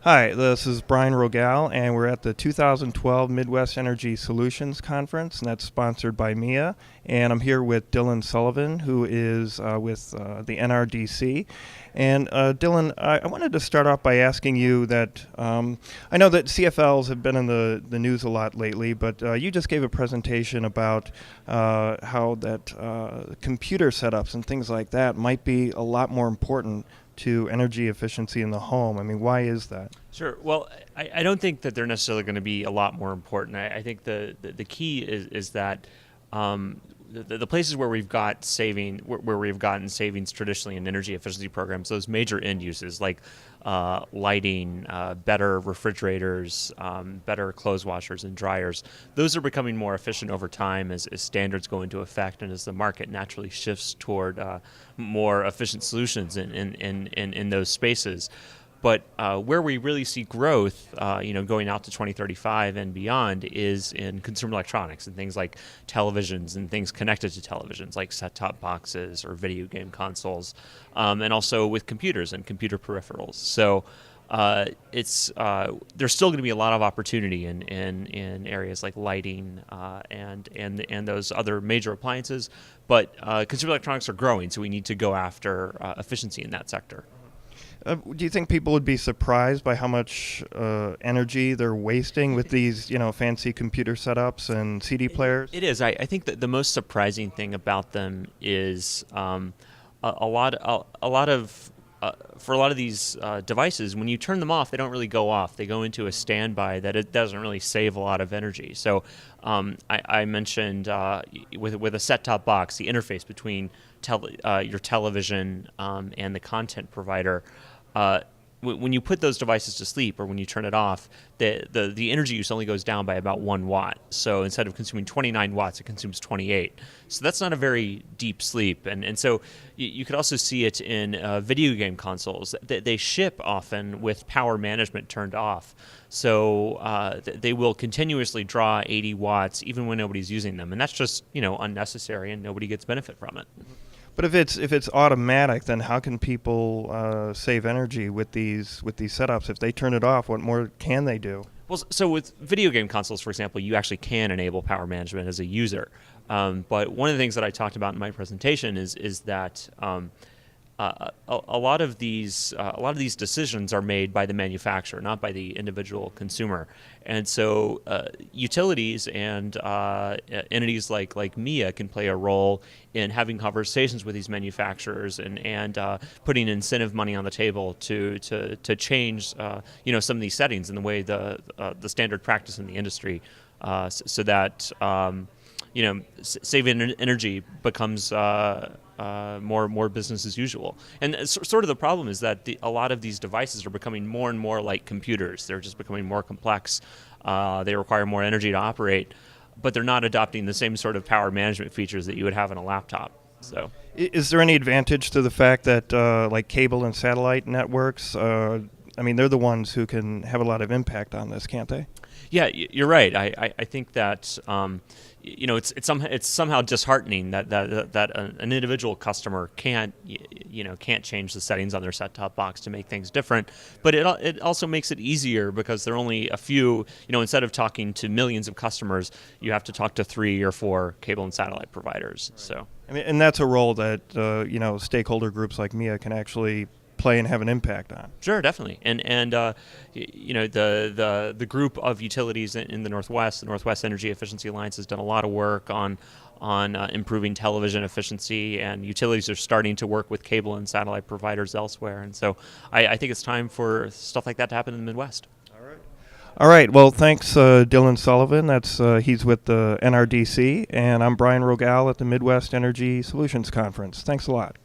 Hi, this is Brian Rogal, and we're at the 2012 Midwest Energy Solutions Conference, and that's sponsored by MEEA. And I'm here with Dylan Sullivan, who is with the NRDC. And Dylan, I wanted to start off by asking you that I know that CFLs have been in the news a lot lately, but you just gave a presentation about how that computer setups and things like that might be a lot more important to energy efficiency in the home. I mean, why is that? Sure. Well, I don't think that they're necessarily going to be a lot more important. I think the key is that the places where we've got where we've gotten savings traditionally in energy efficiency programs, those major end uses like lighting, better refrigerators, better clothes washers and dryers, those are becoming more efficient over time as standards go into effect and as the market naturally shifts toward more efficient solutions in those spaces. But where we really see growth, going out to 2035 and beyond, is in consumer electronics and things like televisions and things connected to televisions, like set-top boxes or video game consoles, and also with computers and computer peripherals. So there's still going to be a lot of opportunity in areas like lighting and those other major appliances. But consumer electronics are growing, so we need to go after efficiency in that sector. Do you think people would be surprised by how much energy they're wasting with these, fancy computer setups and CD players? It is. I think that the most surprising thing about them is a lot of for a lot of these devices, when you turn them off, they don't really go off. They go into a standby that it doesn't really save a lot of energy. So I mentioned with a set-top box, the interface between your television and the content provider. When you put those devices to sleep or when you turn it off, the energy use only goes down by about 1 watt. So instead of consuming 29 watts, it consumes 28. So that's not a very deep sleep. And so you could also see it in video game consoles. They ship often with power management turned off. So they will continuously draw 80 watts even when nobody's using them. And that's just, unnecessary and nobody gets benefit from it. But if it's automatic, then how can people save energy with these setups? If they turn it off, what more can they do? Well, so with video game consoles, for example, you actually can enable power management as a user. But one of the things that I talked about in my presentation is that a lot of these decisions are made by the manufacturer, not by the individual consumer. And so utilities and entities like MEEA can play a role in having conversations with these manufacturers and putting incentive money on the table to change some of these settings in the way the standard practice in the industry, so that saving energy becomes more business as usual. And sort of the problem is that a lot of these devices are becoming more and more like computers. They're just becoming more complex. They require more energy to operate, but they're not adopting the same sort of power management features that you would have in a laptop. So, is there any advantage to the fact that like cable and satellite networks, they're the ones who can have a lot of impact on this, can't they? Yeah, you're right. I think that it's somehow disheartening that an individual customer can't change the settings on their set-top box to make things different. But it also makes it easier because there are only a few. Instead of talking to millions of customers, you have to talk to 3 or 4 cable and satellite providers. Right. So, and that's a role that stakeholder groups like MEEA can actually play and have an impact on. Sure, definitely. And the group of utilities in the Northwest, the Northwest Energy Efficiency Alliance, has done a lot of work on improving television efficiency, and utilities are starting to work with cable and satellite providers elsewhere. And so I think it's time for stuff like that to happen in the Midwest. All right. Well, thanks, Dylan Sullivan. He's with the NRDC, and I'm Brian Rogal at the Midwest Energy Solutions Conference. Thanks a lot.